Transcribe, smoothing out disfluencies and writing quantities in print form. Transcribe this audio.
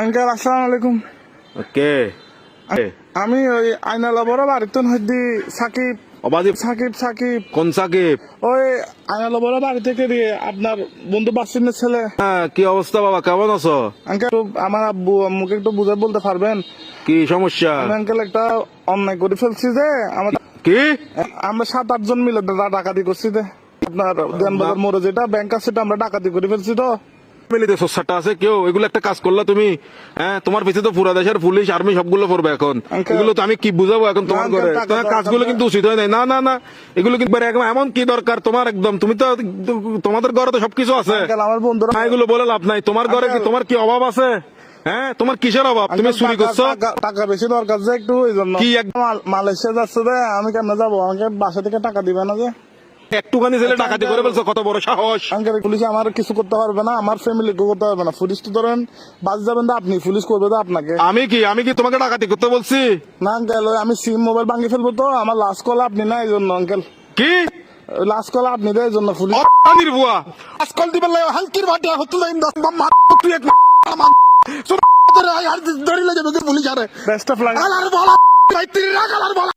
Uncle আসসালামু আলাইকুম। কে আমি ওই আইনালা বড় বাড়িতে হইদি সাকিব অবাজি সাকিব সাকিব কোন সাকিব? ওই আইনালা বড় বাড়ি থেকে দিয়ে আপনার বন্ধু বাসিনের ছেলে। হ্যাঁ, কি অবস্থা বাবা, কেমন আছো? আঙ্কেল আমার আব্বু আম্মুকে একটু বুঝে বলতে পারবেন? কি সমস্যা? আমি আঙ্কেল একটা অন্যায় করে ফেলছি যে কি আমরা 7-8 জন মিলে ডাকাতি করছি যে আপনার দেনবাজার মোড়ে যেটা ব্যাংক আছে সেটা আমরা ডাকাতি করে ফেলছি। তো ফ্যামিলিতে সোসাটা আছে কেউ এগুলো একটা কাজ করলা তুমি? হ্যাঁ, তোমার পিছিয়ে তো পুরা দেশের পুলিশ আর্মি সবগুলো পড়বে এখন। Uncle, এগুলো তো আমি কি বুঝাবো এখন তোমার না, ঘরে? uncle, টাকা তোমার দরকার কাজগুলো না। কিন্তু উচিত হয় নাই। না না না, এগুলো কিন্তু একদম এমন কি দরকার তোমার? একদম তুমি তো তোমাদের ঘরে তো সবকিছু আছে। আঙ্কেল আমার বন্ধুরা না, এগুলো বলে লাভ নাই। তোমার ঘরে কি Uncle, তোমার কি অভাব আছে? হ্যাঁ, তোমার কিসের অভাব? তুমি চুরি করছো? টাকা বেশি দরকার যে একটু ওই জন্য কি মালয়েশিয়া যাচ্ছে যে আমি কেমনে যাবো? আমাকে বাসা থেকে টাকা দিবে না যে? একটুখানি ছেলে ডাকাতি করে ফেলছো, কত বড় সাহস! আঙ্কেল পুলিশ আমার কিছু করতে পারবে না, আমার ফ্যামিলি করতে পারবে না। পুলিশ তো ধরেন বাস যাবেন তো আপনি, পুলিশ করবে তো আপনাকে। আমি কি তোমাকে ডাকাতি করতে বলছি? না আঙ্কেল, আমি সিম মোবাইল ভাঙিয়ে ফেলবো তো, আমার লাস্ট কল আপনি না এই জন্য আঙ্কেল। কি লাস্ট কল আপনি দেয় এই জন্য পুলিশ অনির বুয়া আজকাল দিবেন হালকির ভাটিয়া হতে যাই তুই এক ধরিলে যাবে পুলিশ আরে বেস্ট অফ লাক।